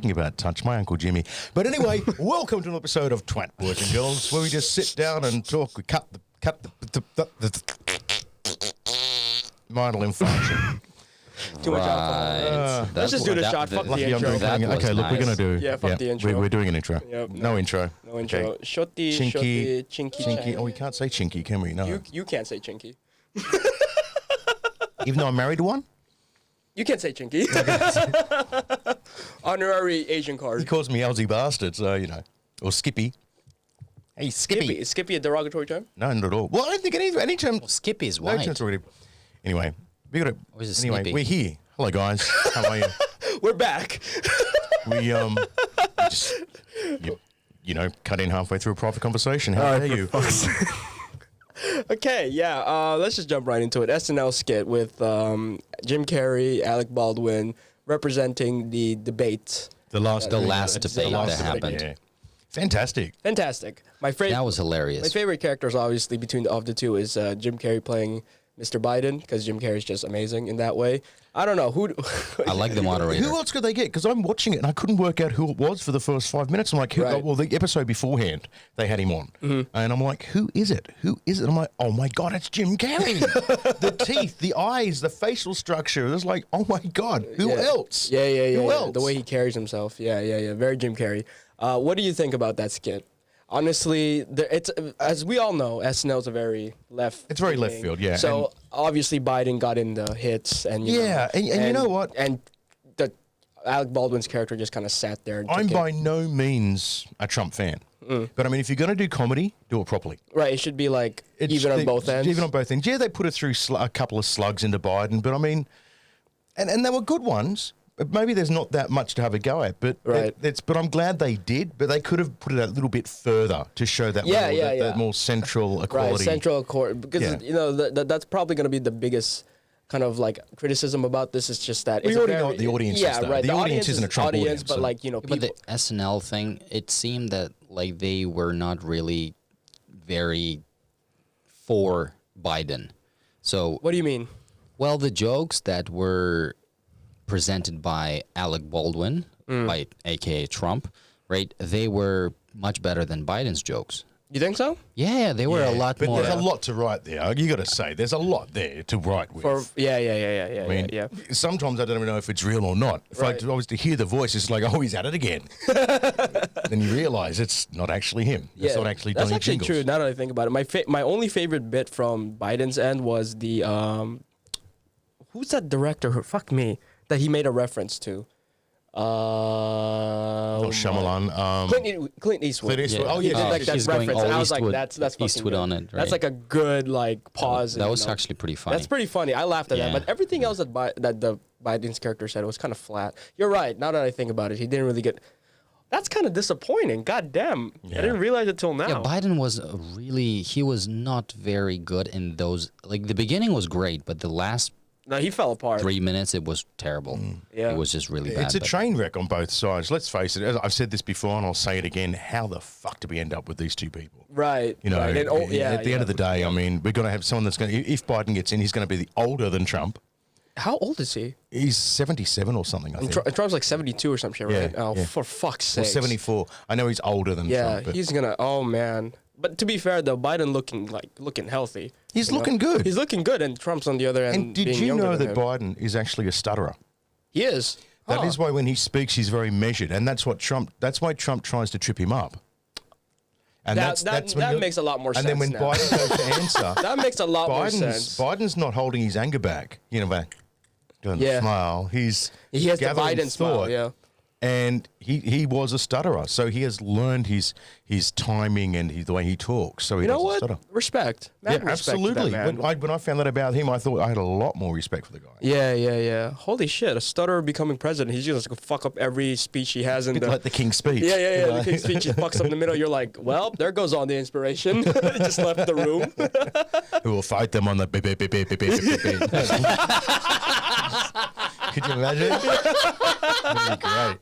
talking about touch? My Uncle Jimmy. But anyway, welcome to an episode of Twat Boys and Girls, where we just sit down and talk. We cut the mindle infarction. Too much alcohol. Let's just do the shot. Fuck the intro. Okay, look, we're going to do... Yeah, fuck the intro. We're doing an intro. Yep. No intro. No intro. Okay. Shotty, Chinky. chinky. Oh, we can't say chinky, can we? No. You can't say chinky. Even though I'm married to one? You can't say chinky. Honorary Asian card. He calls me Elsie Bastard, so, you know. Or Skippy. Hey, Skippy. Is Skippy a derogatory term? No, not at all. Well, I don't think any term... Well, Skippy is No white. terms already... Anyway, we got to... Or is it Anyway, Snippy? we're here. Hello, guys. How are you? We're back. We just, you know, cut in halfway through a private conversation. How dare you? Okay, yeah. Let's just jump right into it. SNL skit with Jim Carrey, Alec Baldwin representing the debate. The last debate last that happened. Yeah. Fantastic. Fantastic. That was hilarious. My favorite characters, obviously, between the two is Jim Carrey playing Mr. Biden, because Jim Carrey's just amazing in that way. I don't know who. I like the moderator. Who else could they get? Because I'm watching it and I couldn't work out who it was for the first 5 minutes. I'm like, Right. well, the episode beforehand they had him on, and I'm like, who is it? Who is it? I'm like, oh my god, it's Jim Carrey. The teeth, the eyes, the facial structure. It's like, oh my god, who else? Yeah. Who else? The way he carries himself. Yeah. Very Jim Carrey. What do you think about that skit? Honestly, it's as we all know, SNL is a very left. It's very thing. left field, yeah. So obviously Biden got in the hits, and you know, and you know what? And the Alec Baldwin's character just kind of sat there. And I'm took by it. no means a Trump fan, but I mean, if you're going to do comedy, do it properly. Right. It should be like even on both ends. Even on both ends. Yeah, they put it through a couple of slugs into Biden, but I mean, and they were good ones. But maybe there's not that much to have a go at, but Right. But I'm glad they did. But they could have put it a little bit further to show that that more central equality. Right, central accord, because Yeah. you know that's probably going to be the biggest kind of like criticism about this. Is just that We already know what the audience is, though. right. The audience isn't a Trump audience, but so- like you know, But people. the SNL thing, it seemed that like they were not really very for Biden. So, What do you mean? well, the jokes that were presented by Alec Baldwin, by AKA Trump, right? They were much better than Biden's jokes. You think so? Yeah, they were a lot but more. there's a lot to write there. You got to say, there's a lot there to write with. Yeah. I mean, sometimes I don't even know if it's real or not. If Right. I was to hear the voice, it's like, oh, he's at it again. Then you realise it's not actually him. It's not actually That's Donny actually Jingles. true. Now that I think about it, my only favorite bit from Biden's end was the who's that director? Fuck me. That he made a reference to. Shyamalan. Clint Eastwood. Clint Eastwood. Yeah. Oh, He yeah. did like that He's going reference, all and I was like, Eastwood- "That's fucking Eastwood good. on it, That's right? like a good like pause." That and, was you know, actually pretty funny. That's pretty funny. I laughed at that, Yeah. but everything else that the Biden's character said was kind of flat. You're right. Now that I think about it, he didn't really get. That's kind of disappointing. God damn. Yeah. I didn't realize it till now. Yeah, Biden was he was not very good in those. Like the beginning was great, but the last No, he fell apart. 3 minutes it was terrible. Yeah. It was just really bad. It's a but- train wreck on both sides. Let's face it. As I've said this before, and I'll say it again. How the fuck do we end up with these two people? Right. You know, right. And, at the end of the day, I mean, we're going to have someone that's going to, if Biden gets in, he's going to be the older than Trump. How old is he? He's 77 or something, I think. Trump's like 72 or some shit, right? Yeah, Oh, yeah. for fuck's Or sake. 74. I know he's older than Yeah, Trump. But he's gonna. Oh man. But to be fair though, Biden looking healthy. He's you know? looking good. He's looking good, and Trump's on the other end. And did being you younger know than that him. Biden is actually a stutterer? He is. That is Huh. why when he speaks, he's very measured, and that's why Trump tries to trip him up. And That when makes a lot more and sense. then when now. Biden goes to answer, that makes a lot more sense. Biden's not holding his anger back. You know, back doing Yeah. the smile. He has the gathering Biden smile, thought, yeah. And he was a stutterer, so he has learned his timing and the way he talks. So he You know doesn't what? stutter. Respect. Mad Yeah, respect to absolutely. that man. When I found that about him, I thought I had a lot more respect for the guy. Yeah. Holy shit! A stutterer becoming president. He's just gonna fuck up every speech he has in Bit the. like the King's Speech. Yeah. you know? The King's speech, he fucks up in the middle. You're like, well, there goes all the inspiration. Just left the room. Who will fight them on the Could you imagine? That'd be great.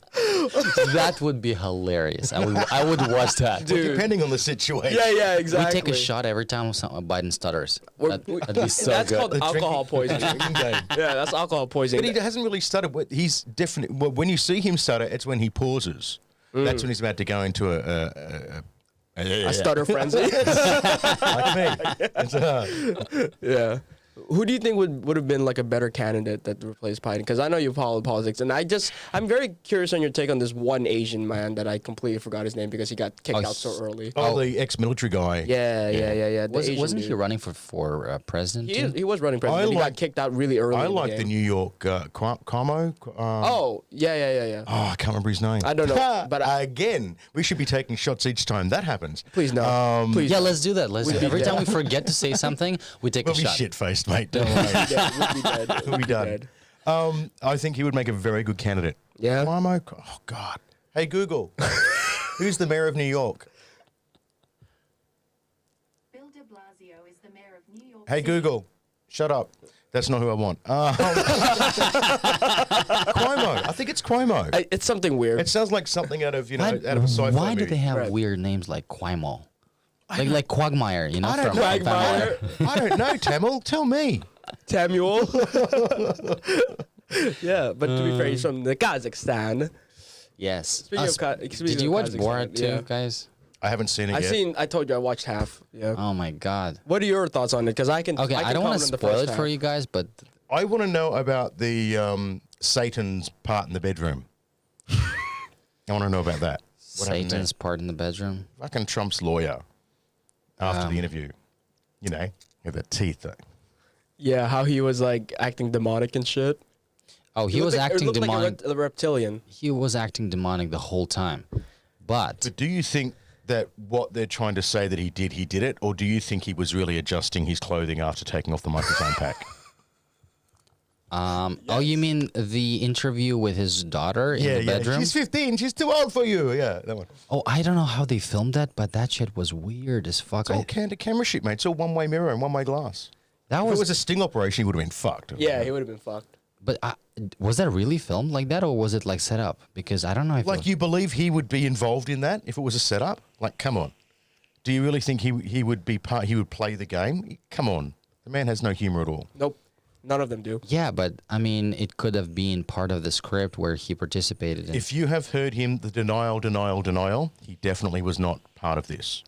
That would be hilarious. I would watch that. Well, depending on the situation. Yeah, exactly. We take a shot every time Biden stutters. That'd be so That's good. called alcohol poisoning. Drinking game. Yeah, that's alcohol poisoning. But he hasn't really stuttered. He's definitely. Well, when you see him stutter, it's when he pauses. That's when he's about to go into a stutter frenzy. like me. It's, Yeah. Who do you think would have been like a better candidate that replaced Biden? Because I know you follow politics, and I'm very curious on your take on this one Asian man that I completely forgot his name because he got kicked out so early. the ex-military guy. Yeah. The Asian Wasn't he dude. running for president? too? He was running president. But he got kicked out really early. I in like the game. New York Cuomo. Oh, yeah. Oh, I can't remember his name. I don't know, but again, we should be taking shots each time that happens. Please no. Please. Yeah, let's do that. Every dead. time we forget to say something, we take We'll a be shot. shit-faced, mate. Don't worry. Yeah, we'll be dead. We'll be done. dead. I think he would make a very good candidate. Yeah? Cuomo. Oh God. Hey Google, who's the mayor of New York? Bill de Blasio is the mayor of New York Hey City. Google, shut up. That's not who I want. Cuomo. I think it's Cuomo. It's something weird. It sounds like something out of out of a sci-fi Why do movie. they have Right. weird names like Quimo? Like Quagmire, you know? I don't from know. Family. I don't know, Tamil. Tell me. Samuel. Yeah, but to be fair, he's from the Kazakhstan. Yes. Speaking of Did you watch Kazakhstan, Borat too, yeah. guys? I haven't seen it yet. I told you I watched half. Yeah. Oh my God. What are your thoughts on it? Because I can. Okay, I don't want to comment on the spoil first it for half. you guys, but I want to know about the Satan's part in the bedroom. I want to know about that. What happened there? Satan's part in the bedroom. Fucking Trump's lawyer after the interview. You know, with the teeth thing. Yeah, how he was like acting demonic and shit. Oh, he was acting looked demonic. like a reptilian. He was acting demonic the whole time. But But do you think that what they're trying to say that he did it, or do you think he was really adjusting his clothing after taking off the microphone pack? oh, you mean the interview with his daughter in the bedroom? She's 15. She's too old for you. Yeah, that one. Oh, I don't know how they filmed that, but that shit was weird as fuck. It's all candid camera shoot, mate. It's all one-way mirror and one-way glass. That If it was a sting operation, he would have been fucked. Yeah, he would have been fucked. But was that really filmed like that, or was it like set up? Because I don't know if Like, you believe he would be involved in that if it was a setup? Like, come on. Do you really think he would be part? He would play the game? Come on. The man has no humor at all. Nope, none of them do. Yeah, but I mean, it could have been part of the script where he participated in. If you have heard him, the denial, he definitely was not part of this.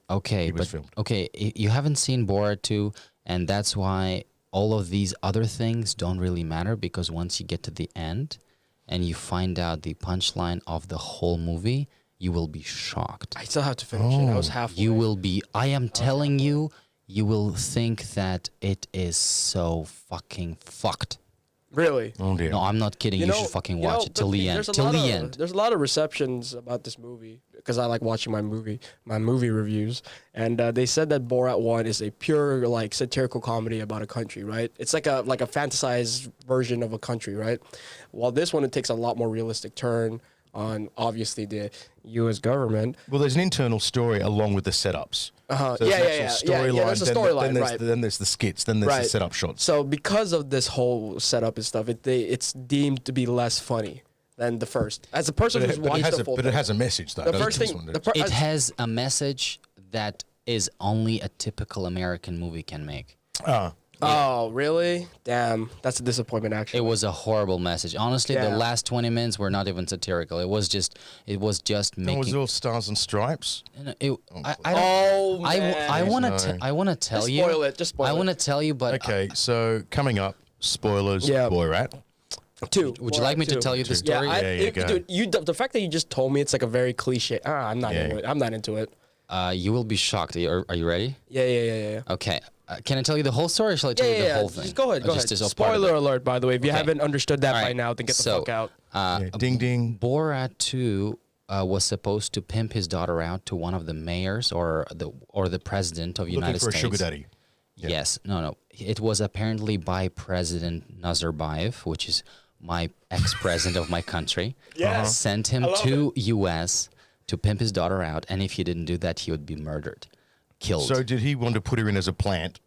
Okay, was but filmed. okay, you haven't seen Borat 2, and that's why all of these other things don't really matter, because once you get to the end and you find out the punchline of the whole movie, you will be shocked. I still have to finish it. I was halfway. You will be, I am telling you, you will think that it is so fucking fucked. Really? Oh, dear. No, I'm not kidding. You should fucking watch it till the end. Till the end. There's a lot of receptions about this movie because I like watching my movie reviews, and they said that Borat 1 is a pure like satirical comedy about a country, right? It's like a fantasized version of a country, right? While this one, it takes a lot more realistic turn on obviously the U.S. government. Well, there's an internal story along with the setups. Uh-huh. So there's Yeah, an yeah, actual yeah. Yeah, there's a storyline, right. Then there's the skits. Then there's the setup shots. So because of this whole setup and stuff, it's deemed to be less funny than the first. As a person who's watched the full But it has a message, though. the doesn't first this thing, one? It has a message that is only a typical American movie can make. Oh, really? Damn, that's a disappointment. Actually, It was a horrible message. Honestly, Yeah. the last 20 minutes were not even satirical. It was just That was making. all stars and stripes. I don't. Oh man! I want No. to. I want to tell Just you. spoil it. Just spoil I it. want to tell you, but Okay, so coming up, spoilers. Yeah. Borat. Two. would you like me to Two. tell you the Yeah, story? go. the fact that you just told me it's like a very cliche. I'm not into it. I'm not into it. You will be shocked. Are you ready? Yeah. Okay. Can I tell you the whole story, or shall I tell you the whole thing? Just go ahead. Or Go just ahead. as a part of Spoiler it? alert, by the way. If you Okay. haven't understood that All by right. now, then get the So, fuck out. Yeah, ding ding. Borat 2 was supposed to pimp his daughter out to one of the mayors or the president of Looking United for a States. sugar daddy. Yeah. Yes. No. It was apparently by President Nazarbayev, which is my ex-president of my country. Yes. Sent him I love to U.S. to pimp his daughter out, and if he didn't do that, he would be murdered, killed. So did he want to put her in as a plant?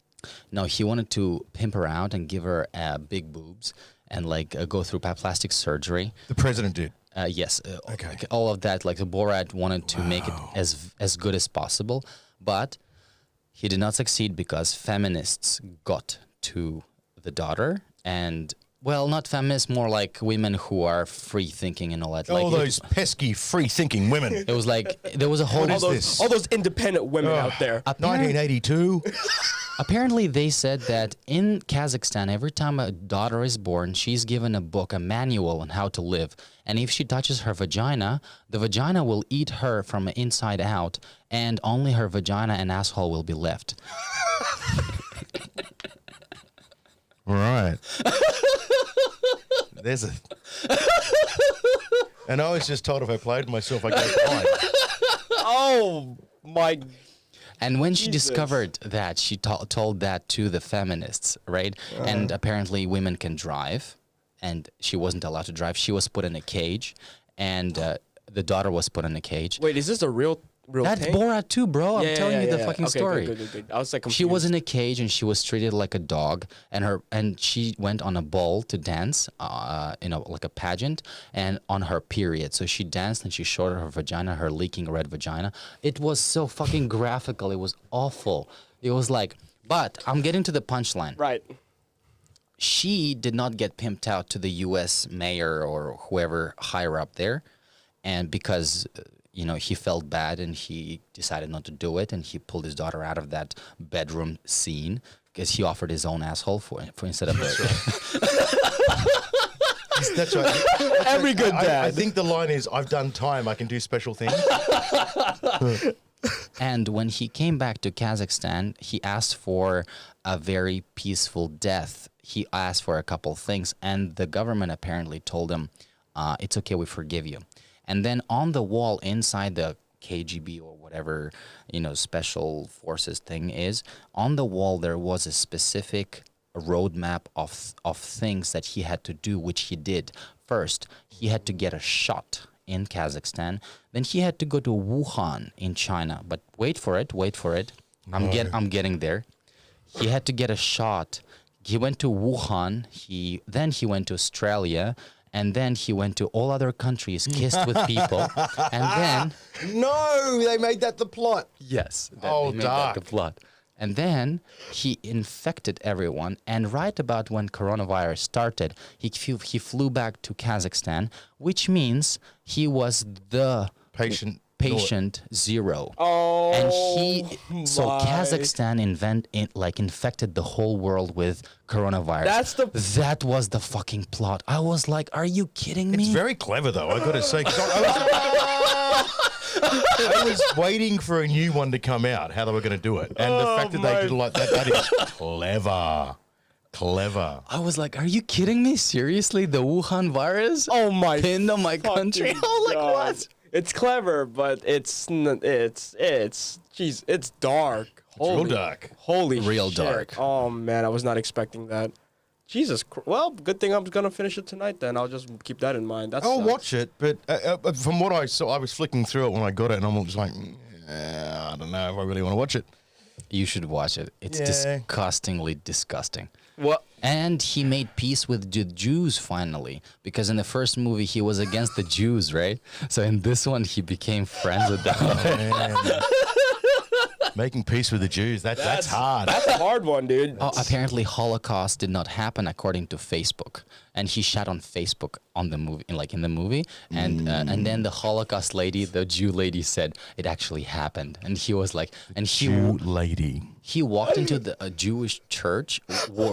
No, he wanted to pimp her out and give her big boobs and like go through plastic surgery. The president did. Yes. Okay. All of that, like the Borat wanted to make it as good as possible, but he did not succeed because feminists got to the daughter and. Well, not feminists, more like women who are free thinking and all that. Like Those pesky free thinking women. it was like there was a whole. What is this? All those independent women out there. 1982. Apparently, they said that in Kazakhstan, every time a daughter is born, she's given a book, a manual on how to live. And if she touches her vagina, the vagina will eat her from the inside out, and only her vagina and asshole will be left. Right. There's a. And I was just told if I played myself, I go fine. Oh my! And when she Jesus. discovered that, she told that to the feminists, right? And apparently women can drive, and she wasn't allowed to drive. She was put in a cage, and the daughter was put in a cage. Wait, is this a real That's thing? Borat too, bro. I'm telling you the fucking Okay, story. Good. I was like confused. She was in a cage and she was treated like a dog, and she went on a ball to dance, like a pageant, and on her period. So she danced and she showed her vagina, her leaking red vagina. It was so fucking graphical. It was awful. It was like, but I'm getting to the punchline. Right. She did not get pimped out to the U.S. mayor or whoever higher up there, and because. He felt bad and he decided not to do it, and he pulled his daughter out of that bedroom scene because he offered his own asshole for instead of That's right. Every good dad. I think the line is, I've done time, I can do special things. And when he came back to Kazakhstan, he asked for a very peaceful death. He asked for a couple things, and the government apparently told him, it's okay, we forgive you. And then on the wall inside the KGB or whatever, special forces thing is, on the wall there was a specific roadmap of things that he had to do, which he did. First, he had to get a shot in Kazakhstan. Then he had to go to Wuhan in China. But wait for it. I'm getting there. He had to get a shot. He went to Wuhan. Then he went to Australia. And then he went to all other countries, kissed with people, and then... No, they made that the plot. Yes. Oh, they made dark. that the plot. And then he infected everyone, and right about when coronavirus started, he flew back to Kazakhstan, which means he was the... Patient zero. Oh, and so Kazakhstan infected the whole world with coronavirus. That was the fucking plot. I was like, are you kidding me? It's very clever, though, I got to say. 'Cause I was waiting for a new one to come out, how they were going to do it. And the fact that they did it like that is clever. Clever. I was like, are you kidding me? Seriously? The Wuhan virus? Oh my pinned on my country? fucking Oh, like God. what? It's clever, but it's dark. Real dark. Holy Real shit. dark. Oh man, I was not expecting that. Well, good thing I'm gonna finish it tonight. Then I'll just keep that in mind. I'll watch it, but from what I saw, I was flicking through it when I got it, and I'm just like, I don't know if I really want to watch it. You should watch it. It's Yeah. disgustingly disgusting. What? And he made peace with the Jews finally, because in the first movie he was against the Jews, right? So in this one he became friends with them. Man. Making peace with the Jews, that's hard. That's a hard one, dude. Apparently Holocaust did not happen according to Facebook, and he shot on Facebook on the movie, in the movie, and then the Holocaust lady, the Jew lady, said it actually happened, and he was like, and Jew lady. he walked into a Jewish church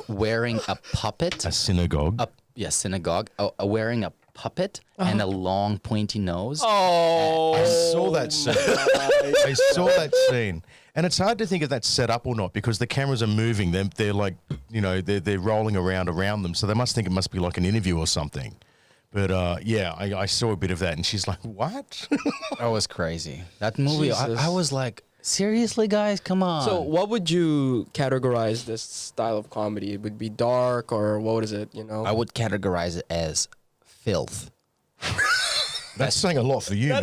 wearing a puppet, A synagogue. synagogue, wearing a puppet and a long pointy nose. Oh, I saw that scene. I saw that scene. And it's hard to think if that's set up or not because the cameras are moving. They're like, they're rolling around them. So they must think it must be like an interview or something. But I saw a bit of that and she's like, what? That was crazy. That movie, Jesus. I was like, seriously, guys, come on. So what would you categorize this style of comedy? It would be dark, or what is it? I would categorize it as filth. That's saying a lot for you, man.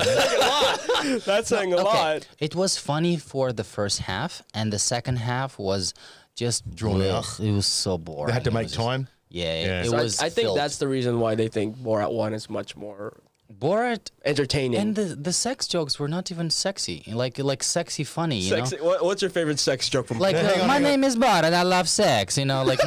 That's saying a lot. It was funny for the first half, and the second half was just Drawn out. It was so boring. They had to It make was just- time. Yeah, Yeah. it So was. I think filth. that's the reason why they think Borat 1 is much more Borat. entertaining. And the sex jokes were not even sexy, like sexy funny, you Sexy. know. What's your favorite sex joke from Like Hang on, my hang on. name is Borat, I love sex. You know, like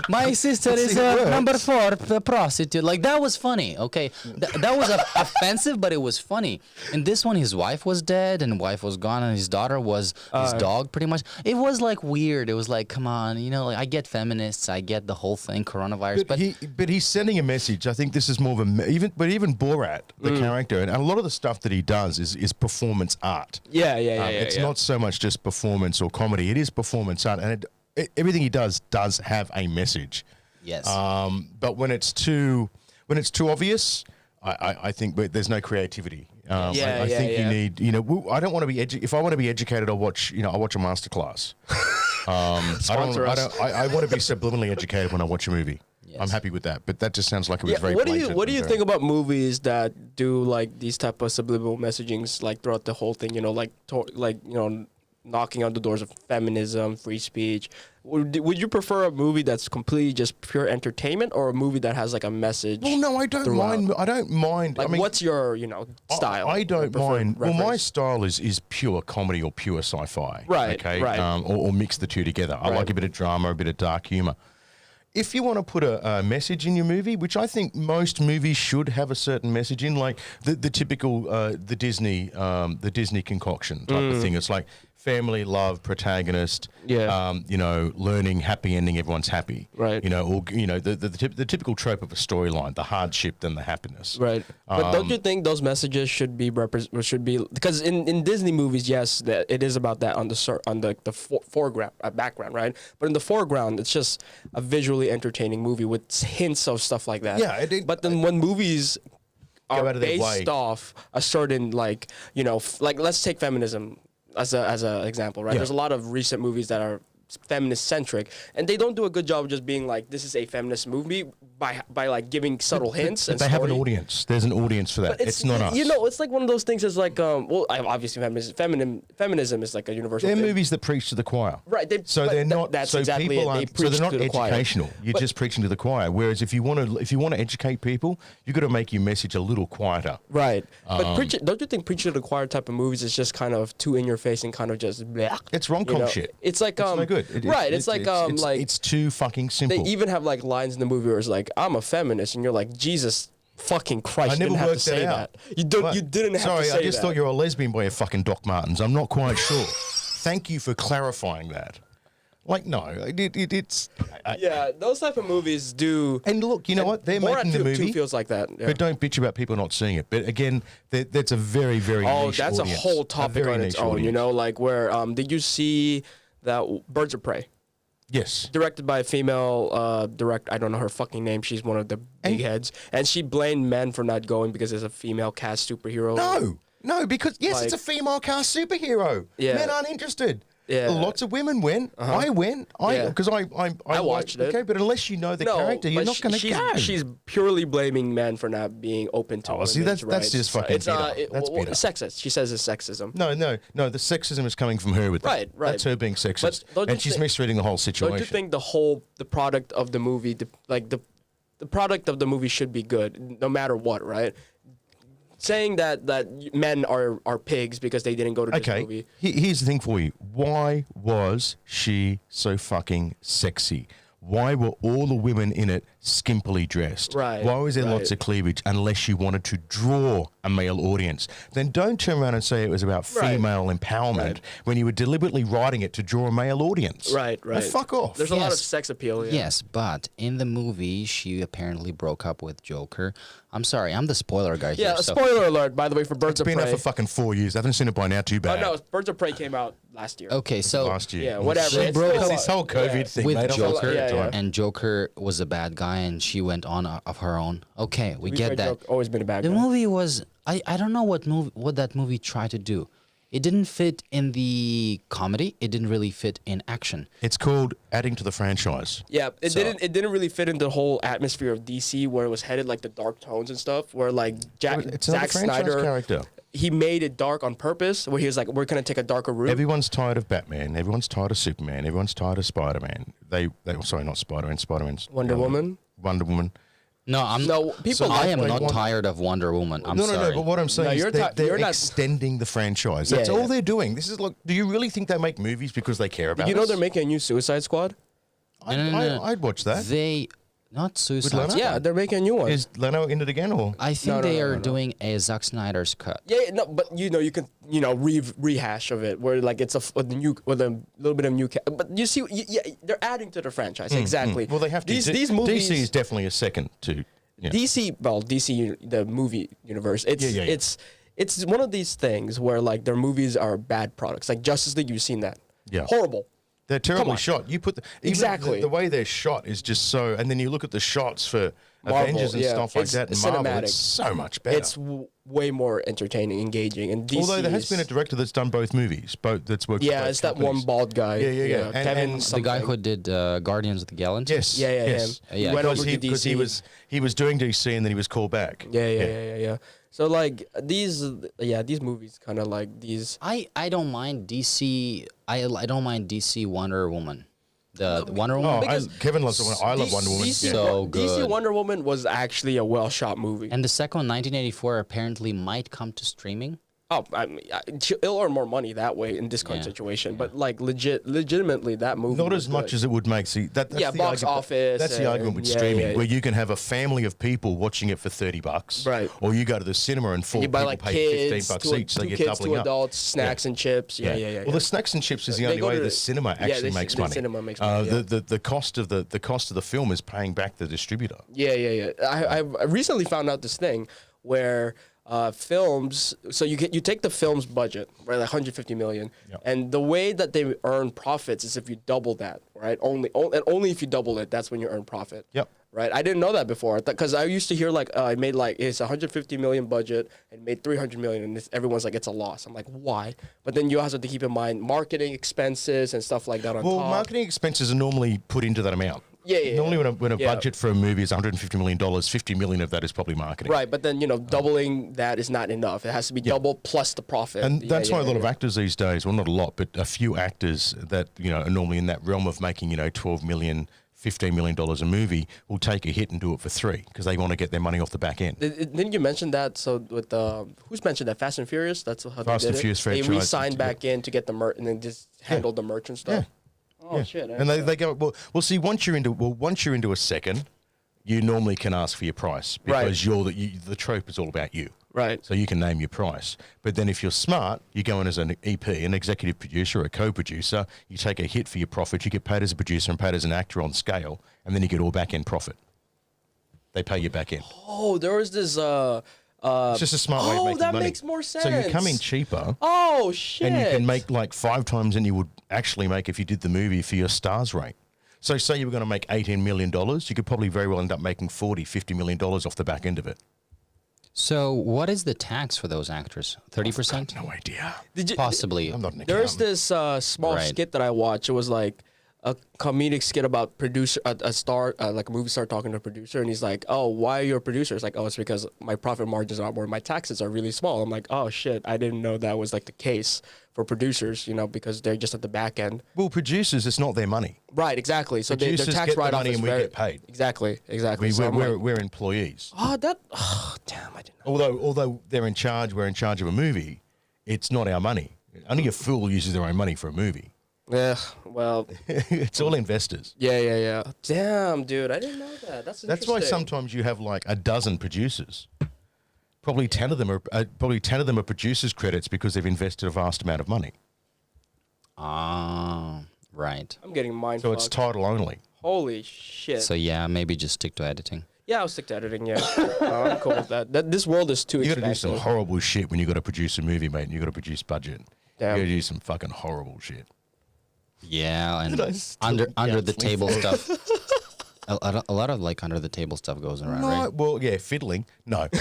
my sister Let's is see if it number works. 4 prostitute. Like that was funny. Okay, that was offensive, but it was funny. And this one, his wife was dead, and wife was gone, and his daughter was his dog, pretty much. It was like weird. It was like, come on, you know, like I get feminists, I get the whole thing, coronavirus, But he's sending a message. I think this is more of a even Borat, the character, and a lot of the stuff that he does is performance art. Yeah. It's not so much just performance or comedy. It is performance art, and everything he does have a message. yes. But when it's too obvious, I think there's no creativity. I think you need, I don't want to be if I want to be educated, I'll watch a masterclass. Sponsor us. I want to be subliminally educated when I watch a movie. Yes. I'm happy with that, but that just sounds like it was Yeah, very. what do blatant you and think about movies that do like these type of subliminal messagings like throughout the whole thing? Knocking on the doors of feminism, free speech. Would you prefer a movie that's completely just pure entertainment, or a movie that has like a message? Well, no, I don't throughout? mind. I don't mind. Like, I mean, what's your style? I don't preferred mind. Well, my reference? style is pure comedy or pure sci-fi. Right, Okay. right. Or mix the two together. I Right. like a bit of drama, a bit of dark humor. If you want to put a message in your movie, which I think most movies should have a certain message in, like the typical the Disney concoction type of thing. It's like family, love, protagonist. Yeah. Learning, happy ending, everyone's happy. Right. The typical trope of a storyline, the hardship then the happiness. Right, but don't you think those messages should be because in Disney movies, yes, that it is about that on the foreground, background, right? But in the foreground, it's just a visually entertaining movie with hints of stuff like that. Yeah, but then when movies are out of their way. based off a certain like let's take feminism as a example, right? Yeah. There's a lot of recent movies that are feminist centric, and they don't do a good job of just being like, this is a feminist movie by like giving subtle hints. But And they have an story. audience. There's an audience for that. But It's not us. It's like one of those things. It's like, obviously, feminism is like a universal. They're thing. movies that preach to the choir. Right, So they're not. That's so exactly people it. They aren't. So preach they're not to the choir. educational. You're But- just preaching to the choir. Whereas if you want to educate people, you got to make your message a little quieter. Right, but don't you think preaching to the choir type of movies is just kind of too in your face and kind of just bleh, It's rom-com shit. It's like It's no good. it's too fucking simple. they even have like lines in the movie where it's like, I'm a feminist, and you're like, Jesus fucking Christ, I you never didn't have to worked that say out. that. You don't. What? You didn't have Sorry, to say I just that. thought you were a lesbian by your fucking Doc Martens. I'm not quite sure. Thank you for clarifying that. Like, no, it's. Yeah, those type of movies do. And look, you know what? They're Borat making the 2 movie. feels like that. Yeah. But don't bitch about people not seeing it. But again, that's a very, very Oh, niche that's audience. a whole topic very on its niche own. audience. Like where did you see that Birds of Prey? Yes. Directed by a female director. I don't know her fucking name. She's one of the big heads, and she blamed men for not going because there's a female cast superhero. No, because yes, it's a Like- female cast superhero. Yeah. Men aren't interested. Yeah. Lots of women went. I went. Yeah. Because I watched it. Okay, but unless you know the character, you're but not going to she's, go. She's purely blaming men for not being open to. Oh, see, women's that's rights. just fucking It's bitter. That's bitter. sexist. She says it's sexism. No. The sexism is coming from her with that. Right. That's her being sexist, don't you and she's think- misreading the whole situation. Don't you think the product of the movie, the product of the movie should be good, no matter what, right? Saying that men are pigs because they didn't go to this movie. Here's the thing for you. Why was she so fucking sexy? Why were all the women in it skimpily dressed? Right, Why was there right. lots of cleavage unless you wanted to draw a male audience? Then don't turn around and say it was about Right. female empowerment Right. when you were deliberately writing it to draw a male audience. Right. Now, fuck off. There's a lot of Yes. sex appeal. Yeah. Yes, but in the movie, she apparently broke up with Joker. I'm sorry, I'm the spoiler guy here. Yeah, so spoiler alert, by the way, for Birds It's of been Prey. out for fucking 4 years. I haven't seen it by now. Too Oh, bad. no, Birds of Prey came out last year. okay, so Last year. Yeah, whatever. She It's broke still up- This whole COVID thing, with mate, I've lost Joker, Yeah, yeah. and Joker was a bad guy, and she went on of her own. Okay, we To be fair, get that. Joker always been a bad The guy. movie was I don't know what that movie tried to do. It didn't fit in the comedy. It didn't really fit in action. It's called adding to the franchise. Yeah, it So- didn't really fit in the whole atmosphere of DC where it was headed like the dark tones and stuff. Where like It's another Zack franchise Snyder, character. he made it dark on purpose, where he was like, we're gonna take a darker route. Everyone's tired of Batman. Everyone's tired of Superman. Everyone's tired of Spider-Man. Sorry, not Spider-Man. Spider-Man's Wonder Woman. Wonder Woman. No, people. I like am Wonder not tired of Wonder Woman. I'm sorry. No. But what I'm saying No, is they're you're not- extending the franchise. Yeah, That's all yeah. they're doing. This is like. Do you really think they make movies because they care about? You know us? they're making a new Suicide Squad. No. I'd watch that. They not Suicide Leno? Squad. Yeah, they're making a new one. Is Leno in it again or? I think No, they are no. doing a Zack Snyder's cut. Yeah, no, but you can rehash of it where like it's with a little bit of new. But you see, they're adding to the franchise exactly. Well, they have to. These movies. DC is definitely a second to. Yeah. DC, the movie universe. It's it's one of these things where like their movies are bad products. Like Justice League, you've seen that. Yeah. Horrible. They're terribly on. shot. You put even Exactly. the way they're shot is just so. And then you look at the shots for Marvel, Avengers and yeah. stuff like It's that. And Marvel, cinematic. it's so much better. It's way more entertaining, engaging, and DC. Although there has been a director that's done both movies, that's worked. for yeah, both it's that companies. one bald guy. Yeah. Kevin, And The guy something. who did Guardians of the Galaxy. Yes. Yeah, yes. him. Yeah, He went Because over to because DC. he was doing DC and then he was called back. Yeah. So like these movies kind of like these. I don't mind DC. I don't mind DC Wonder Woman. The Wonder Oh, Woman. Because Kevin loves it. I love Wonder Woman. DC, Yeah. So DC good. Wonder Woman was actually a well shot movie. And the second one, 1984, apparently might come to streaming. Oh, I mean, it'll earn more money that way in this current Yeah, situation. But like legitimately, that movie. Not was as much good. as it would make. See, that's Yeah, the box argument, office That's the argument with and- yeah, streaming, yeah. where you can have a family of people watching it for $30, Right. Or you go to the cinema and four You buy people like pay kids, $15 each, so two you're kids, doubling two up. adults, snacks and chips. Yeah. Well, the snacks and chips is the They only go way to the the- cinema yeah, actually the makes the money. cinema makes money, yeah. The cost of the film is paying back the distributor. Yeah. I recently found out this thing where films. So you take the film's budget, right, like 150 million, Yep. and the way that they earn profits is if you double that, right? Only if you double it, that's when you earn profit. Yep. Right. I didn't know that before because I used to hear like it made like it's 150 million budget and made 300 million, and everyone's like it's a loss. I'm like why? But then you also have to keep in mind marketing expenses and stuff like that on Well, top. marketing expenses are normally put into that amount. Yeah. Normally, when a Yeah. budget for a movie is $150 million, $50 million of that is probably marketing. Right, but then doubling that is not enough. It has to be double plus the profit. And Yeah, that's why a lot of yeah. actors these days, well, not a lot, but a few actors that are normally in that realm of making $12 million, $15 million a movie will take a hit and do it for $3 because they want to get their money off the back end. Didn't you mention that? So with who's mentioned that? Fast and Furious. That's how Fast they and did Furious it. They franchise. re-signed back in to get the merch and then just handled the merch and stuff. Oh shit! And they go, well, see, once you're into a second, you normally can ask for your price because the trope is all about you. Right. So you can name your price. But then if you're smart, you go in as an EP, an executive producer, a co-producer, you take a hit for your profit, you get paid as a producer and paid as an actor on scale, and then you get all back-end profit. They pay you back end. Oh, there was this. It's just a smart way of making that money. makes more So you come in sense. cheaper, Oh shit! and you can make like 5 times than you would actually make if you did the movie for your stars rate. So say you were going to make $18 million, you could probably very well end up making $40, $50 million off the back end of it. So what is the tax for those actors? 30%? No idea. Possibly. I'm not an There's accountant. this small Right. skit that I watched. It was like a comedic skit about a star, like a movie star talking to a producer, and he's like, "Oh, why are you a producer?" It's like, "Oh, it's because my profit margins are more, my taxes are really small." I'm like, "Oh shit, I didn't know that was like the case for producers, because they're just at the back end." Well, producers, it's not their money. Right, exactly. So their Producers tax get the write-off money is and we very, get paid. Exactly. So I'm like, We're employees. oh, damn, I didn't know. Although we're in charge of a movie, it's not our money. Only a fool uses their own money for a movie. Yeah, well, It's all investors. yeah. Damn, dude, I didn't know that. That's That's why interesting. sometimes you have like a dozen producers. Probably 10 of them are producers' credits because they've invested a vast amount of money. Ah, right. I'm getting mind So it's title only. Holy shit. So yeah, maybe just stick to editing. Yeah, I'll stick to editing. Yeah, I'm cool with that. This world is too You got to do some expensive. horrible shit when you got to produce a movie, mate, and you got to produce budget. Damn. You got to do some fucking horrible shit. Yeah, and I still under the can't table sleep? stuff. A lot of like under the table stuff goes around, No, right? well, yeah, fiddling. No, no,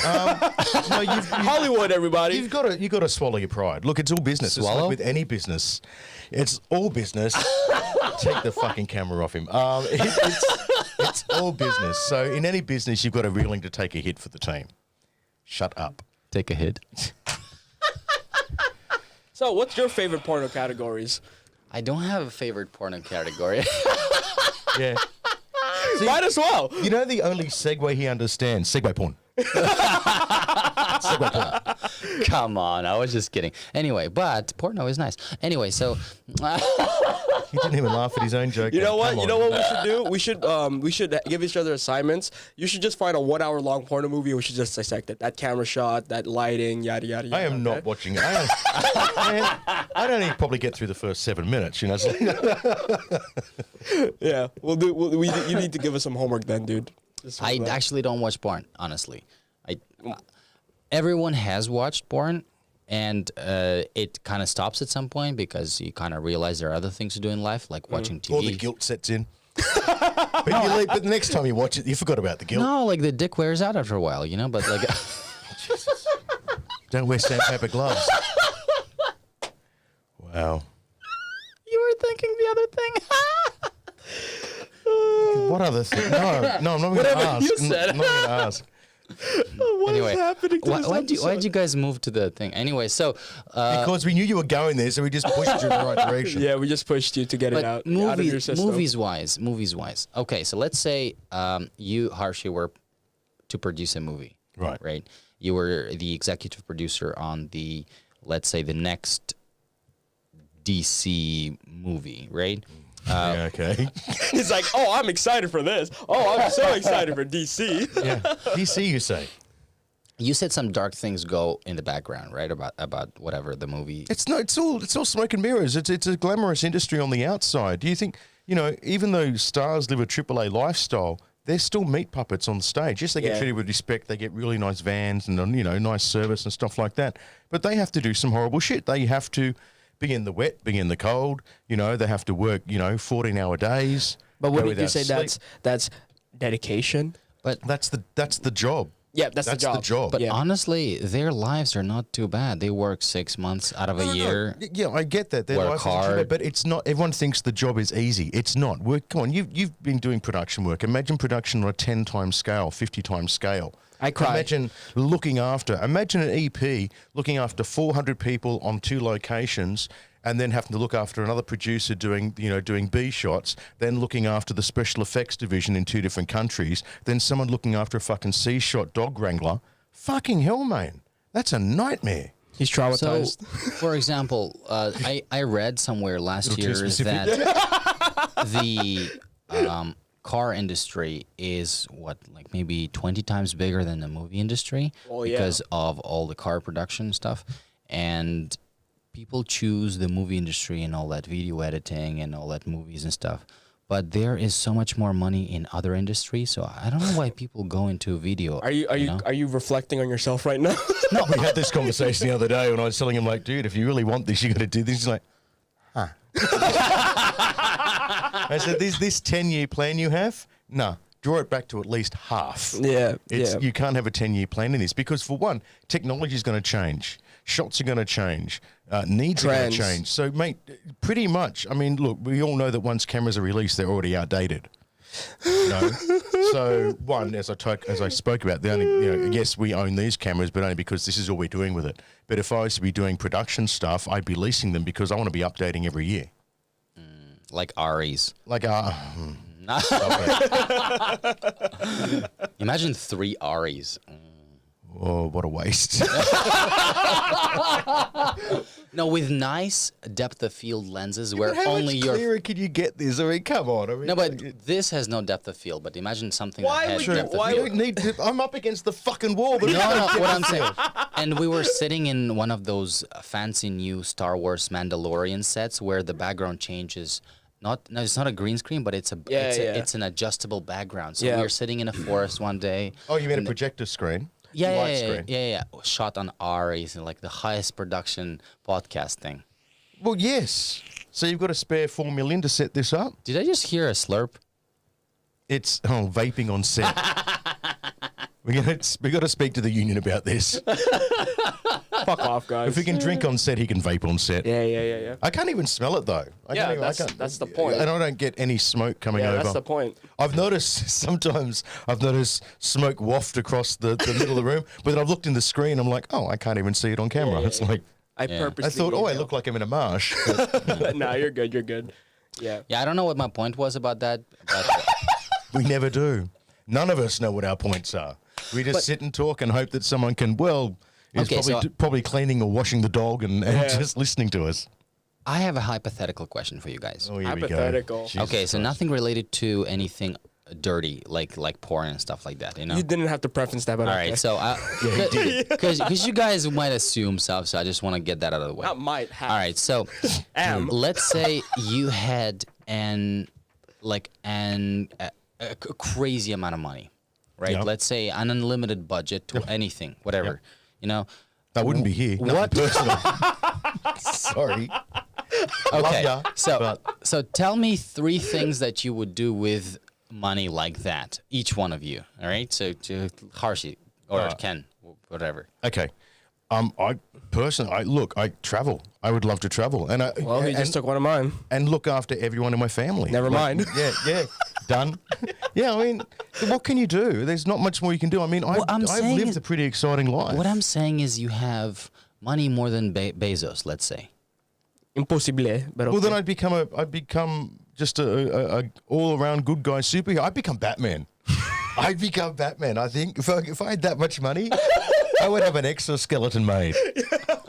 Hollywood, everybody. you've got to swallow your pride. Look, it's all business. It's Swallow? like with any business, it's all business. Take the fucking camera off him. It's all business. So in any business, you've got to be willing to take a hit for the team. Shut up. Take a hit. So, what's your favorite porno categories? I don't have a favorite porno category. Yeah. Might as well. You know the only segue he understands? Segue porn. Segue porn. Come on, I was just kidding. Anyway, but porno is nice. Anyway, so He didn't even laugh at his own joke. You know what? Come You know on. what we should do? We should give each other assignments. You should just find a 1 hour long porno movie and we should just dissect it. That camera shot, that lighting, yada yada yada. I am not watching it. Man, I'd only probably get through the first 7 minutes, you know. So, Yeah, we'll do. You need to give us some homework then, dude. Just I for that. actually don't watch porn, honestly. Everyone has watched porn, and it kind of stops at some point because you kind of realize there are other things to do in life, like watching TV. all the guilt sets in. But the next time you watch it, you forgot about the guilt. No, like the dick wears out after a while, you know. But like, Don't wear sandpaper gloves. Wow. you were thinking the other thing. What other thing? No, I'm not going to ask. you said. I'm not going to ask. What is Anyway, happening to this why'd episode? you guys move to the thing? Anyway, so Because we knew you were going there, so we just pushed you in the right direction. Yeah, we just pushed you to get it out of your system. movies wise. Okay, so let's say you, Harshi, were to produce a movie. Right. Right. You were the executive producer on the, let's say, the next DC movie, right? Yeah, okay. He's like, oh, I'm excited for this. Oh, I'm so excited for DC. Yeah. DC, you say? You said some dark things go in the background, right? About whatever the movie. It's all smoke and mirrors. It's a glamorous industry on the outside. Do you think, even though stars live a AAA lifestyle, they're still meat puppets on stage. Yes, they get Yeah. treated with respect. They get really nice vans and nice service and stuff like that. But they have to do some horrible shit. They have to be in the wet, be in the cold. They have to work 14-hour days. But go wouldn't you without say sleep. that's dedication? But That's the job. Yeah, that's the job. But Yeah. honestly, their lives are not too bad. They work 6 months out of a year. Yeah, I get that. Their Work life is hard. achievement, but it's not. Everyone thinks the job is easy. It's not. Come on, you've been doing production work. Imagine production on a 10 times scale, 50 times scale. I cry. Imagine Imagine an EP looking after 400 people on 2 locations. And then having to look after another producer doing B shots, then looking after the special effects division in 2 different countries, then someone looking after a fucking C shot dog wrangler. Fucking hell, man. That's a nightmare. He's So, traumatized. for example, I read somewhere last Little too year specific. that the car industry is maybe 20 times bigger than the movie industry Oh, yeah. because of all the car production stuff. And people choose the movie industry and all that video editing and all that movies and stuff. But there is so much more money in other industries, so I don't know why people go into video. Are you reflecting on yourself right now? No, we had this conversation the other day when I was telling him, like, dude, if you really want this, you got to do this. He's like, huh. I said, this 10-year plan you have? No, draw it back to at least half. Yeah, You can't have a 10-year plan in this because, for one, technology is going to change. Shots are going to change. Needs are going Trends. to change. So, mate, pretty much, I mean, look, we all know that once cameras are released, they're already outdated. So, one, as I spoke about, the only, yes, we own these cameras, but only because this is all we're doing with it. But if I was to be doing production stuff, I'd be leasing them because I want to be updating every year. Like Ari's. Like, Imagine 3 Ari's. oh, what a waste. No, with nice depth of field lenses where But how only much your clearer can you get this? I mean, come on. I mean, no, but this has no depth of field. But imagine something Why that has would you- depth of why you field. don't need to, I'm up against the fucking wall. But No, what I'm saying. And we were sitting in one of those fancy new Star Wars Mandalorian sets where the background changes. It's not a green screen, but it's an adjustable background. So Yeah. we were sitting in a forest one day. Oh, you mean a projector screen? Yeah, Widescreen. yeah. Shot on Aries and like the highest production podcast thing. Well, yes. So you've got a spare $4 million to set this up? Did I just hear a slurp? It's vaping on set. we got to speak to the union about this. Fuck off, guys. If he can drink on set, he can vape on set. Yeah. I can't even smell it though. Yeah, that's the point. And I don't get any smoke coming Yeah, over. that's the point. I've noticed smoke waft across the middle of the room, but then I've looked in the screen. I'm like, oh, I can't even see it on camera. Yeah, It's like, I Yeah. purposely. I thought, oh, I email. look like I'm in a marsh. Nah, you're good. You're good. Yeah. Yeah, I don't know what my point was about that. But We never do. None of us know what our points are. We just sit and talk and hope that someone can, is Okay, probably cleaning or washing the dog and Yeah. just listening to us. I have a hypothetical question for you guys. Oh, here we go. Hypothetical. Jesus Okay, so Christ. nothing related to anything dirty, like porn and stuff like that, you know? You didn't have to preference that, but All okay. right, so because you guys might assume stuff, so I just want to get that out of the way. Not might have. All right, so Am. let's say you had a crazy amount of money, right? Yeah. Let's say an unlimited budget to anything, whatever, you know. I wouldn't be here. What? Personal. Sorry. Okay, ya, so tell me 3 things that you would do with money like that, each one of you. All right, so to Harshi or Ken, whatever. Okay. I travel. I would love to travel, and Well, he just took one of mine. and look after everyone in my family. Never mind. Yeah, done. Yeah, I mean, what can you do? There's not much more you can do. I mean, What I'm I've saying lived is- a pretty exciting life. What I'm saying is you have money more than Bezos, let's say. Impossible. But Well, then okay. I'd become just a all-around good guy superhero. I'd become Batman. I'd become Batman. I think if I had that much money, I would have an exoskeleton made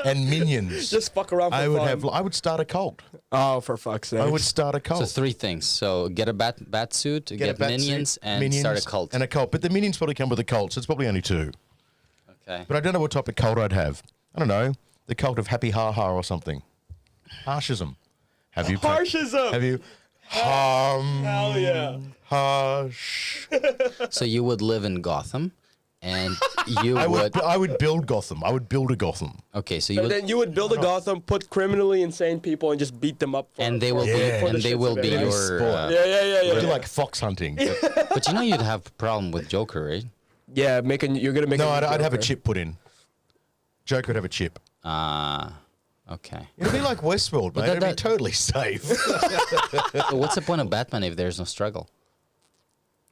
and minions. Just fuck around for fun. I would start a cult. Oh, for fuck's sake. I would start a cult. So 3 things. So get a bat suit, get a bat minions, suit, and start a cult. And a cult. But the minions probably come with a cult, so it's probably only 2. Okay. But I don't know what type of cult I'd have. I don't know. The cult of Happy Ha Ha or something. Harshism. Have you? Harshism. Have you? Hell yeah. Harsh. So you would live in Gotham, and you would. I would build Gotham. I would build a Gotham. Okay, so you And would, then you would build a Gotham, put criminally insane people, and just beat them up. and they will Yeah. be, For and the they shits will of be it, right? your. Sport. Yeah. Do like fox hunting. But you know you'd have a problem with Joker, right? Yeah, you're gonna make. No, a new I'd have a Joker. chip put in. Joker would have a chip. Okay. It'd be like Westworld, mate. It'd be totally safe. So what's the point of Batman if there's no struggle?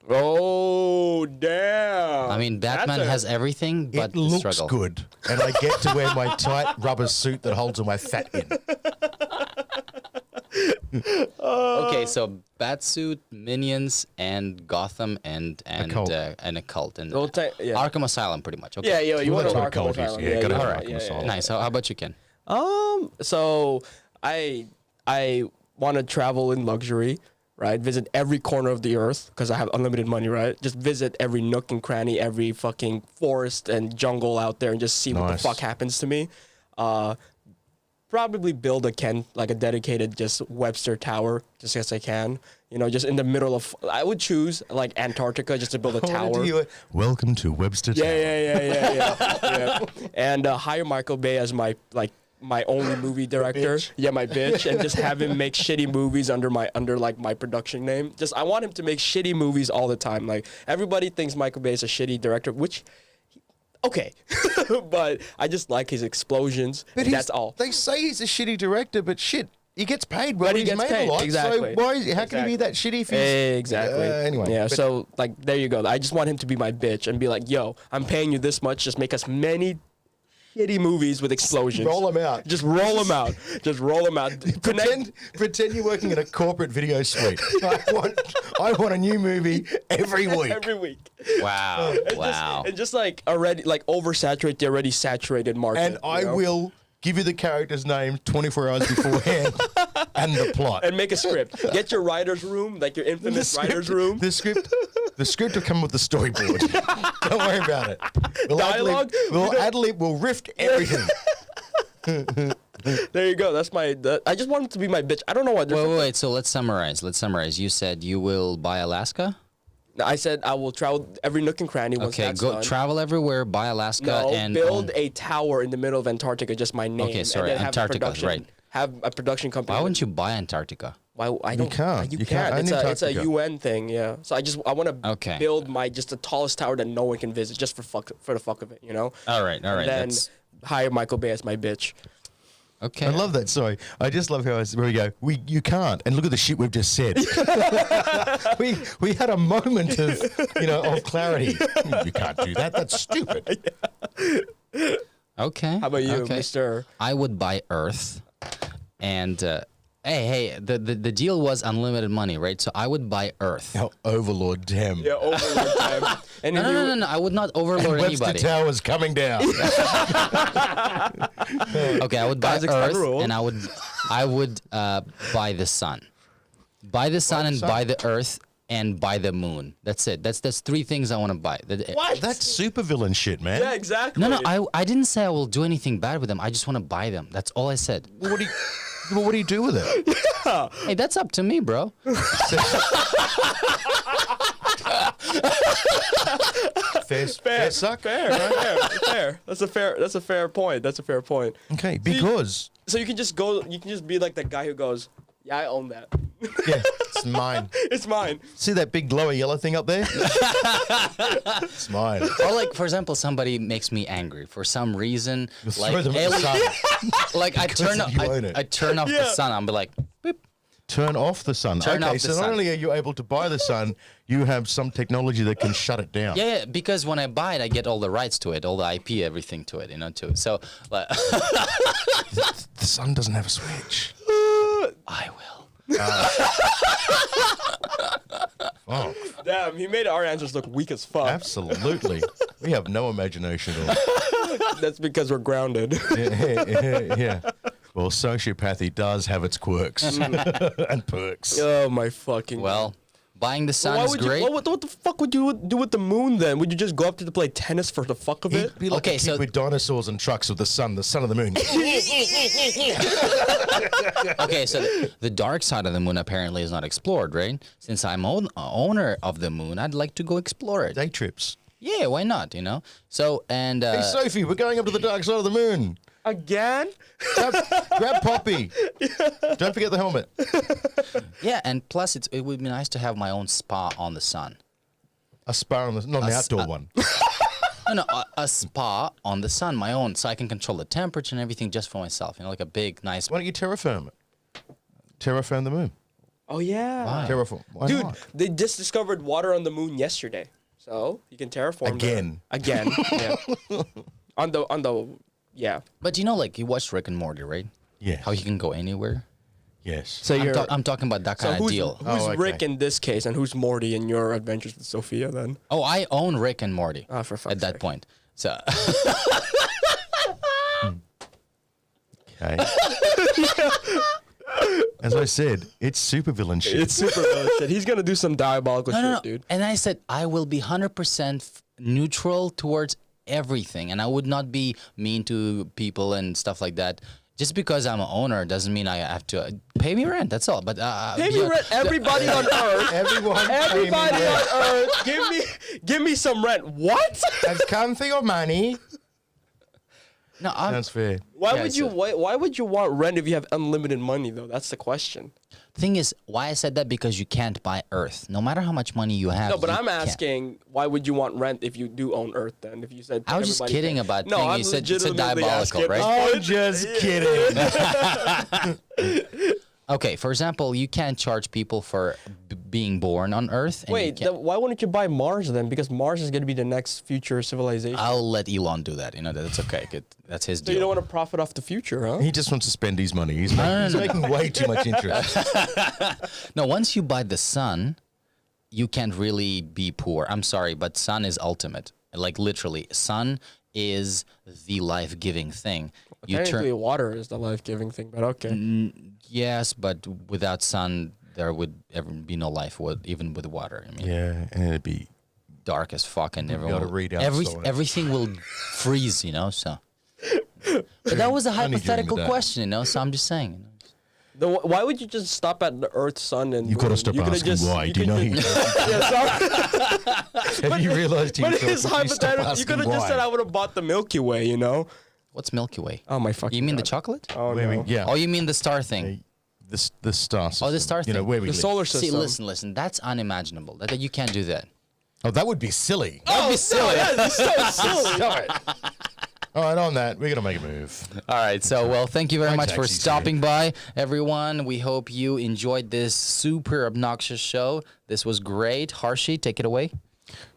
Oh damn! I mean, Batman has everything but It the looks struggle. good, and I get to wear my tight rubber suit that holds all my fat in. Okay, so Batsuit, Minions, and Gotham, and cult. and a cult, and Well, yeah. Arkham Asylum, pretty much. Okay. Yeah, you Well, want that's an what a Arkham cult is. Asylum. Yeah, gotta have you're an right. Arkham Asylum. Nice. How about you, Ken? So I want to travel in luxury, right? Visit every corner of the earth because I have unlimited money, right? Just visit every nook and cranny, every fucking forest and jungle out there, and just see what the Nice. fuck happens to me. Probably build a dedicated just Webster Tower, just as I can. You know, just in the middle of. I would choose like Antarctica just to build a tower. Welcome to Webster Tower. Yeah. And hire Michael Bay as my only movie director. Yeah, my bitch, and just have him make shitty movies under my production name. Just I want him to make shitty movies all the time. Like everybody thinks Michael Bay is a shitty director, which okay, but I just like his explosions. But And that's all. They say he's a shitty director, but shit, he gets paid well. But he He's gets made paid, a lot. exactly. So how can he be that shitty if he's... Exactly. Anyway. Yeah. but- So like, there you go. I just want him to be my bitch and be like, "Yo, I'm paying you this much. Just make us many shitty movies with explosions. Roll 'em out. Just roll them out. Just roll them out. Pretend you're working in a corporate video suite. I want a new movie every week. every week. Wow. Wow. And just like already like oversaturate the already saturated market. And I you know? will give you the character's name 24 hours beforehand and the plot. And make a script. Get your writer's room, like your infamous writer's room. The script will come with the storyboard. Don't worry about it. We'll Dialogue? we'll riff everything. There you go. That's I just want him to be my bitch. I don't know what. Wait. So let's summarize. You said you will buy Alaska. I said I will travel every nook and cranny once Okay, that's go done. travel everywhere, buy Alaska, No, and build a tower in the middle of Antarctica, just my name. Okay, sorry, and then have Antarctica, production, right. Have a production company. Why wouldn't you buy Antarctica? Why I don't. can't. You You can't can't. own It's a Antarctica. UN thing. Yeah. So I want to Okay. build just the tallest tower that no one can visit, just for the fuck of it, you know. All right. And then hire Michael Bay as my bitch. Okay. I love that. Sorry, I just love how where we go. You can't. And look at the shit we've just said. we had a moment of clarity. You can't do that. That's stupid. Okay. How about you, okay. Mister? I would buy Earth, and hey, the deal was unlimited money, right? So I would buy Earth. Oh, Overlord Tim. Yeah, Overlord time. And No, if no, you- no, no, no. I would not overlord Webster anybody. Tower's coming down. Okay, I would buy Kazakhstan Earth, rule. and I would buy the sun. Buy the sun and sun? buy the Earth and buy the moon. That's it. That's three things I want to buy. What? That's supervillain shit, man. Yeah, exactly. No, I didn't say I will do anything bad with them. I just want to buy them. That's all I said. What do you do with it? Hey, that's up to me, bro. Fair suck. Fair. That's a fair point. That's a fair point. Okay, because So you can just go. You can just be like the guy who goes, "Yeah, I own that. yeah, it's mine. It's mine." See that big glowy yellow thing up there? It's mine. Or like, for example, somebody makes me angry for some reason. Throw Like, them at the sun. like I turn you own it. I turn off the Yeah. sun. I'm be like, beep. Turn off the sun. Turn okay, off the so sun. not only are you able to buy the sun, you have some technology that can shut it down. Yeah, because when I buy it, I get all the rights to it, all the IP, everything to it, too. So, like, The sun doesn't have a switch. I will. Oh, Damn, he made our answers look weak as fuck. absolutely. We have no imagination at all. That's because we're grounded. Yeah. Well, sociopathy does have its quirks and perks. Oh my fucking. Well, buying the sun Why is would great. you? What the fuck would you do with the moon then? Would you just go up to the play tennis for the fuck of it? He'd be like Okay, a kid so- with dinosaurs and trucks with the sun of the moon. Okay, so the dark side of the moon apparently is not explored, right? Since I'm owner of the moon, I'd like to go explore it. Day trips. Yeah, why not? So and Hey, Sophie, we're going up to the dark side of the moon. Again? Grab Poppy. Don't forget the helmet. yeah, and plus it would be nice to have my own spa on the sun. A spa on the, not an outdoor one. No, a spa on the sun, my own, so I can control the temperature and everything just for myself. Like a big, nice. Why don't you terraform it? Terraform the moon. Oh yeah. Why? Terraform. Why Dude, not? they just discovered water on the moon yesterday. So you can terraform Again. Again. Yeah. on the yeah. But like you watched Rick and Morty, right? Yes. How he can go anywhere. Yes. So I'm talking about that so kind of who's, deal. who's Oh, okay. Rick in this case, and who's Morty in your adventures with Sophia then? Oh, I own Rick and Morty Ah, for fuck's at that sake. point. So Okay. As I said, it's supervillain shit. It's super villain shit. He's gonna do some diabolical shit, dude. And I said I will be 100% neutral towards everything, and I would not be mean to people and stuff like that. Just because I'm an owner doesn't mean I have to pay me rent. That's all. But Pay me rent. Everybody on Earth. Everyone, Everybody on Earth. Give me some rent. What? has come for your money. No, That's fair. Why Yeah, would you? so- Why would you want rent if you have unlimited money though? That's the question. thing is, why I said that because you can't buy Earth. No matter how much money you have. No, but you I'm can't. asking, why would you want rent if you do own Earth? Then, if you said I was just everybody kidding can- about No, thing. I'm You said it's a legitimately diabolical, asking. right? I'm just kidding. Okay, for example, you can't charge people for being born on Earth. And you Wait, can't- why wouldn't you buy Mars then? Because Mars is going to be the next future civilization. I'll let Elon do that. That's okay. That's his So deal. you don't want to profit off the future, huh? He just wants to spend his money. He's making way too much interest. No, once you buy the sun, you can't really be poor. I'm sorry, but sun is ultimate. Like literally, sun is the life-giving thing. You Technically, water is the life-giving thing, but okay. yes, but without sun, there would ever be no life. Even with water, I mean, Yeah, and it'd be dark as fuck, and be everyone able to read outside. everything will freeze. So, but that was a Only during the hypothetical day. question. So I'm just saying. Why would you just stop at the Earth, Sun, and You've got to moon? stop You could've asking why. Do you know? Yeah, sorry. Have you realised? But it's hypothetical. You could have just said I would have bought the Milky Way, you know? What's Milky Way? Oh my fucking You mean the God. chocolate? Oh no. Yeah. Oh, you mean the star thing? The star system. Oh, the star You know thing. where we The live. solar See, system. listen. That's unimaginable. That you can't do that. Oh, that would be silly. Oh, be silly. Yeah, it's so silly. Stop it. All right, on that, we're gonna make a move. All right. So, well, thank you very My much for taxi's stopping by, everyone. We hope you enjoyed this super obnoxious show. This was great. Harshi, take it away.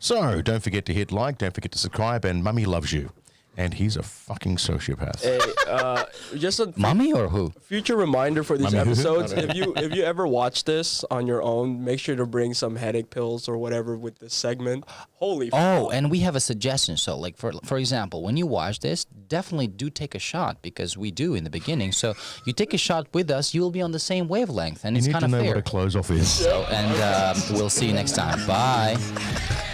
So, don't forget to hit like, don't forget to subscribe, and Mummy loves you. And he's a fucking sociopath. Hey, just a Mommy or who? future reminder for these Mommy. episodes. if you ever watch this on your own, make sure to bring some headache pills or whatever with this segment. Holy Oh, and we have a suggestion. So, like for example, when you watch this, definitely do take a shot because we do in the beginning. So you take a shot with us, you will be on the same wavelength, and You it's need kind to of know fair. what a close off is. And we'll see you next time. Bye.